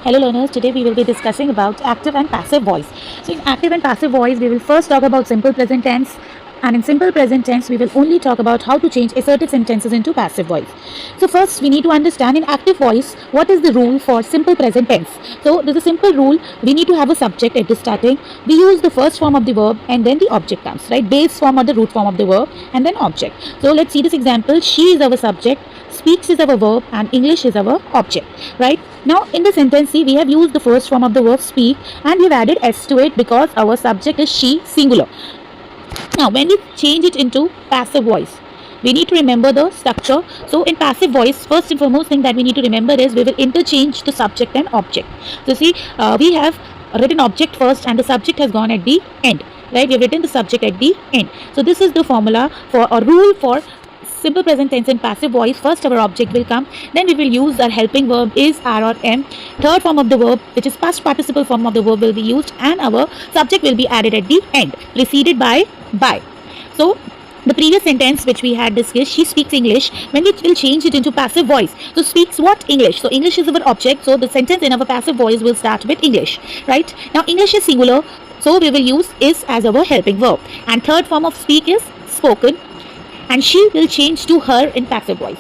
Hello learners, today we will be discussing about active and passive voice. So in active and passive voice, we will first talk about simple present tense, and in simple present tense, we will only talk about how to change assertive sentences into passive voice. So first, we need to understand in active voice, what is the rule for simple present tense. So there's a simple rule, we need to have a subject at the starting. We use the first form of the verb and then the object comes, right? Base form or the root form of the verb and then object. So let's see this example. She is our subject, speaks is our verb, and English is our object, right? Now in the sentence C, we have used the first form of the verb speak and we've added s to it because our subject is she, singular. Now when we change it into passive voice, we need to remember the structure. So in passive voice, first and foremost thing that we need to remember is we will interchange the subject and object. So see, we have written object first and the subject has gone at the end, right? We have written the subject at the end. So this is the formula for a rule for simple present tense in passive voice. First our object will come, then we will use our helping verb is, are or am. Third form of the verb, which is past participle form of the verb, will be used and our subject will be added at the end, preceded by. So the previous sentence which we had discussed, she speaks English, when we will change it into passive voice. So speaks what? English. So English is our object, so the sentence in our passive voice will start with English, right? Now English is singular, so we will use is as our helping verb, and third form of speak is spoken, and she will change to her in passive voice.